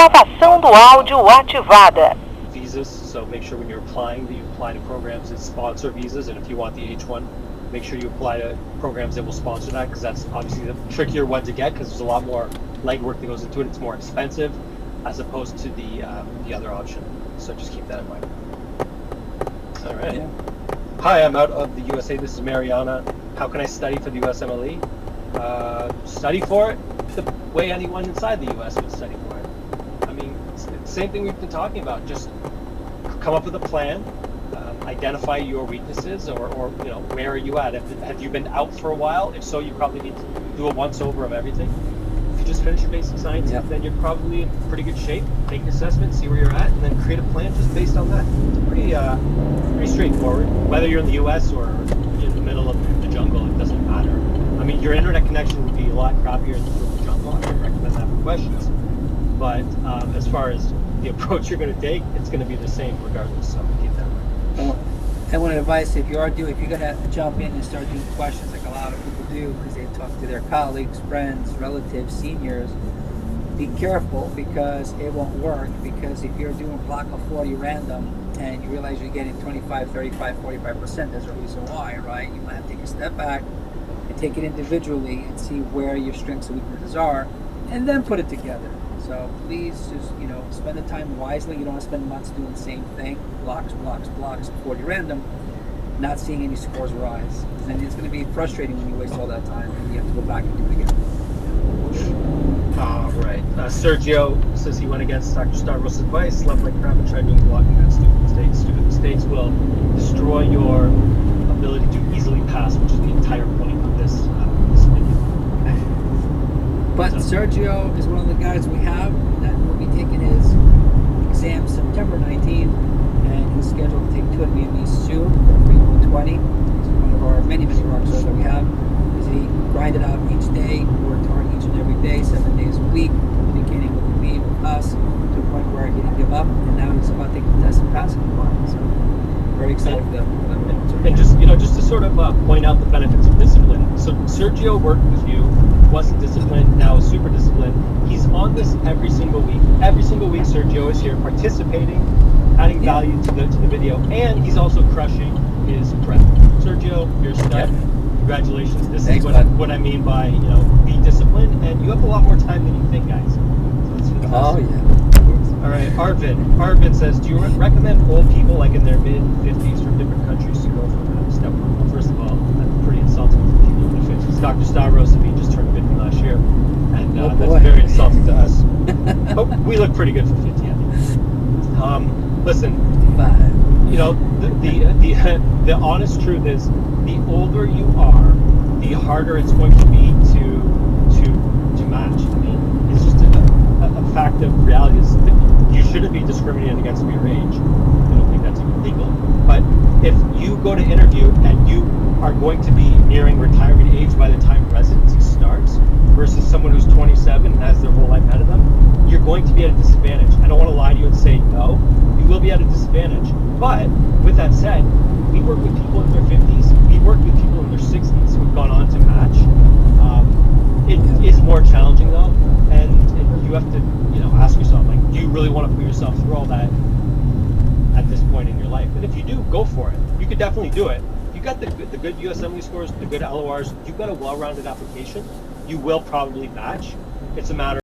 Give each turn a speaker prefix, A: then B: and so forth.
A: Gravação do áudio ativada.
B: Visas, so make sure when you're applying that you apply to programs that sponsor visas, and if you want the H1, make sure you apply to programs that will sponsor that, because that's obviously the trickier one to get, because there's a lot more legwork that goes into it. It's more expensive as opposed to the other option. So just keep that in mind. All right. Yeah. Hi, I'm out of the USA. This is Mariana. How can I study for the USMLE? Study for it the way anyone inside the US would study for it. I mean, it's the same thing we've been talking about. Just come up with a plan, identify your weaknesses, or you know, where are you at? Have you been out for a while? If so, you probably need to do a once over of everything. If you just finish your basic science, then you're probably in pretty good shape. Take an assessment, see where you're at, and then create a plan just based on that. It's pretty straightforward. Whether you're in the US or in the middle of the jungle, it doesn't matter. I mean, your internet connection would be a lot crappier in the middle of the jungle. I would recommend that for questions. But as far as the approach you're going to take, it's going to be the same regardless. So keep that in mind.
C: I want advice if you're going to jump in and start doing questions like a lot of people do, because they talk to their colleagues, friends, relatives, seniors. Be careful, because it won't work. Because if you're doing block of 40 random and you realize you're getting 25, 35, 45%, there's a reason why, right? You might have to take a step back and take it individually and see where your strengths and weaknesses are, and then put it together. So please just, spend the time wisely. You don't want to spend months doing the same thing, blocks, 40 random, not seeing any scores rise. And it's going to be frustrating when you waste all that time and you have to go back and do it again.
B: All right. Sergio says he went against Dr. Stavros' advice, slept like crap, and tried doing blocking at stupid mistakes. Stupid mistakes will destroy your ability to easily pass, which is the entire point of this video.
C: But Sergio is one of the guys we have that will be taking his exam September 19th, and he's scheduled to take 2 NBMEs soon for 320. He's one of our many rock stars that we have. He grinded out each day, worked hard each and every day, 7 days a week, communicating with me, with us, to the point where he didn't give up, and now he's about to take the test and pass it. So very excited for that.
B: And just to sort of point out the benefits of discipline. So Sergio worked with you, wasn't disciplined, now is super disciplined. He's on this every single week. Every single week Sergio is here participating, adding value to the video, and he's also crushing his prep. Sergio, you're a stud. Congratulations. This is what I mean by, be disciplined, and you have a lot more time than you think, guys. So it's fantastic.
C: Oh, yeah.
B: All right, Arvin says, do you recommend old people like in their mid-50s from different countries to go for step one? Well, first of all, that's pretty insulting to people in their 50s. Dr. Stavros and me just turned 50 last year, and that's very insulting to us. But we look pretty good for 50, I think. Listen, the honest truth is, the older you are, the harder it's going to be to match. I mean, it's just a fact of reality is that you shouldn't be discriminated against for your age. I don't think that's even legal. But if you go to interview and you are going to be nearing retirement age by the time residency starts, versus someone who's 27 and has their whole life ahead of them, you're going to be at a disadvantage. I don't want to lie to you and say no. You will be at a disadvantage. But with that said, we work with people in their 50s. We work with people in their 60s who've gone on to match. It is more challenging though, and you have to, ask yourself, like, do you really want to put yourself through all that at this point in your life? And if you do, go for it. You could definitely do it. You got the good USMLE scores, the good LORs. You've got a well-rounded application. You will probably match. It's a matter